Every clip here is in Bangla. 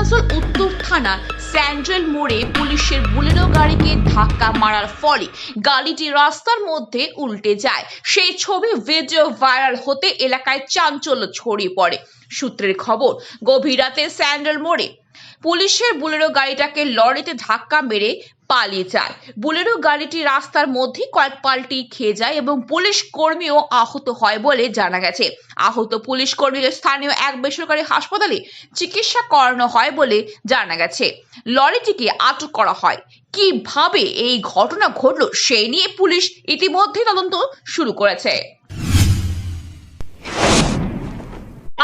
আসানসোল উত্তর থানার স্যান্ড্রেল মোড়ে পুলিশের বুলেরো গাড়িকে ধাক্কা মারার ফলে গাড়িটি রাস্তার মধ্যে উল্টে যায়। সেই ছবি ভিডিও ভাইরাল হতে এলাকায় চাঞ্চল্য ছড়িয়ে পড়ে। সূত্রের খবর, গভীর রাতে স্যান্ড্রেল মোড়ে পুলিশের বুলেরো গাড়িটাকে লরিতে ধাক্কা মেরে পালিয়ে যায়। বুলেরো গাড়িটি রাস্তার মধ্যে কয়েক পাল্টি খেয়ে যায় এবং পুলিশ কর্মীও আহত হয় বলে জানা গেছে। আহত পুলিশ কর্মীকে স্থানীয় এক বেসরকারি হাসপাতালে চিকিৎসা করানো হয় বলে জানা গেছে। লরিটিকে আটক করা হয়। কিভাবে এই ঘটনা ঘটল সেই নিয়ে পুলিশ ইতিমধ্যে তদন্ত শুরু করেছে।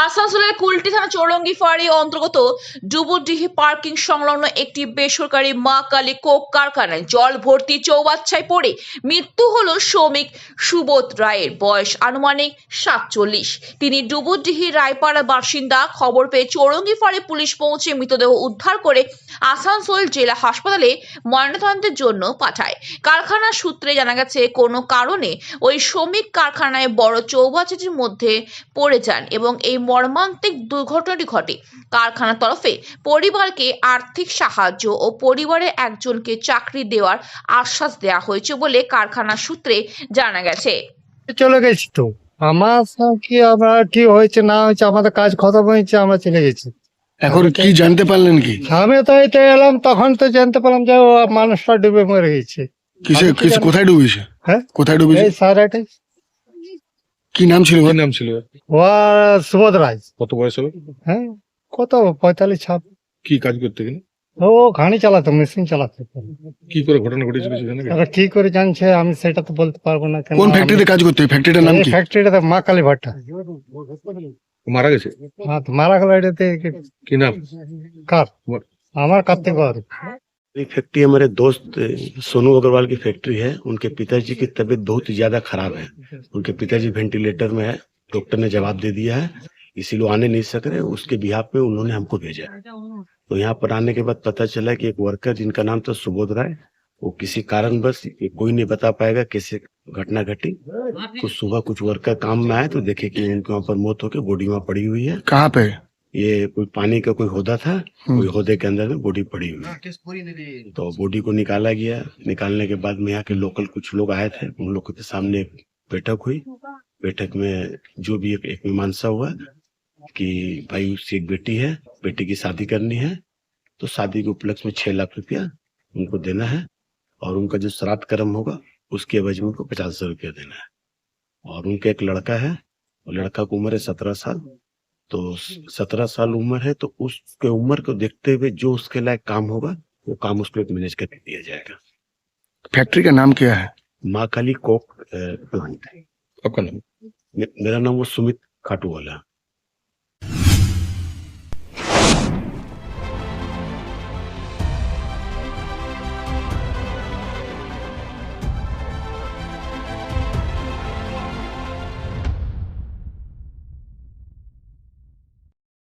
আসানসোলের কুলটি থানা চৌরঙ্গি ফাঁড়ি অন্তর্গত ডুবুডিহি পার্কিং সংলগ্ন একটি বেসরকারি মা কালী কোক কারখানায় জল ভর্তি চৌবাচ্চায় পড়ে মৃত্যু হলো শ্রমিক সুবোধ রায়ের। বয়স আনুমানিক 47। তিনি ডুবুডিহি রায়পাড়া বাসিন্দা। খবর পেয়ে চৌরঙ্গি ফাঁড়ি পুলিশ পৌঁছে মৃতদেহ উদ্ধার করে আসানসোল জেলা হাসপাতালে ময়নাতদন্তের জন্য পাঠায়। কারখানার সূত্রে জানা গেছে, কোনো কারণে ওই শ্রমিক কারখানায় বড় চৌবাচ্চাটির মধ্যে পড়ে যান এবং এই মর্মান্তিক দুর্ঘটনাটি ঘটে। কারখানার তরফে পরিবারকে আর্থিক সাহায্য ও পরিবারের একজনকে চাকরি দেওয়ার আশ্বাস দেওয়া হয়েছে বলে কারখানার সূত্রে জানা গেছে। চলে গেছি তো আমার কি আমরা কি হয়েছে না হয়েছে, আমাদের কাজ খতম হয়েছে, আমরা চলে গেছি। এখন কি জানতে পারলেন কি? আমি তো এইতে এলাম, তখন তো জানতে পারলাম যে ও মানুষটা ডুবে মরে গেছে। কিসে কিসে কোথায় ডুবেছে? হ্যাঁ, কোথায় ডুবেছে? এই সারাটাই। কি নাম ছিল? কি নাম ছিল? ও সুবোধ রায়। কত বয়স হবে? হ্যাঁ, কত 45-46। কি কাজ করতে গেলে? ও ঘানি চালাতো, মেশিন চালাতো। কি করে ঘটনা ঘটেছিল জানেন? এবার কি করে জানছে আমি সেটা তো বলতে পারবো না। কোন ফ্যাক্টরিতে কাজ করতে? ফ্যাক্টরিটার নাম কি? ফ্যাক্টরিটা মা কালী ভাটা। মারা গেছে? হ্যাঁ, তো মারা গেল এটাতে। কি নাম? কার? আমার কার্তিক বাবু। ये फैक्ट्री हमारे दोस्त सोनू अग्रवाल की फैक्ट्री है। उनके पिताजी की तबीयत बहुत ही ज्यादा खराब है। उनके पिताजी वेंटिलेटर में है। डॉक्टर ने जवाब दे दिया है, इसीलिए आने नहीं सक रहे। उसके बिहाफ में उन्होंने हमको भेजा है। तो यहाँ पर आने के बाद पता चला कि एक वर्कर जिनका नाम था सुबोध राय, वो किसी कारणवश, कोई नहीं बता पाएगा कैसे घटना घटी। तो सुबह कुछ वर्कर काम में आए तो देखे कि उनके वहाँ पर मौत होकर बॉडी वहाँ पड़ी हुई है। कहाँ पे? ये कोई पानी का कोई होदा था, कोई होदे के अंदर में बॉडी पड़ी हुई है। तो बॉडी को निकाला गया। निकालने के बाद में यहाँ के लोकल कुछ लोग आए थे। उन लोगों के सामने एक बैठक हुई। बैठक में जो भी एक मीमांसा हुआ कि भाई उसकी एक बेटी है, बेटी की शादी करनी है, तो शादी के उपलक्ष्य में 6 लाख रुपया उनको देना है और उनका जो श्राद्ध कर्म होगा उसके एवज में उनको 50,000 रुपया देना है। और उनका एक लड़का है, और लड़का की उम्र है 17 साल। तो 17 साल उम्र है, तो उसके उम्र को देखते हुए जो उसके लायक काम होगा वो काम उसको मैनेज करके दिया जाएगा। फैक्ट्री का नाम क्या है? माँ काली कोक प्लांट। आपका नाम? मेरा नाम वो सुमित खाटू वाला।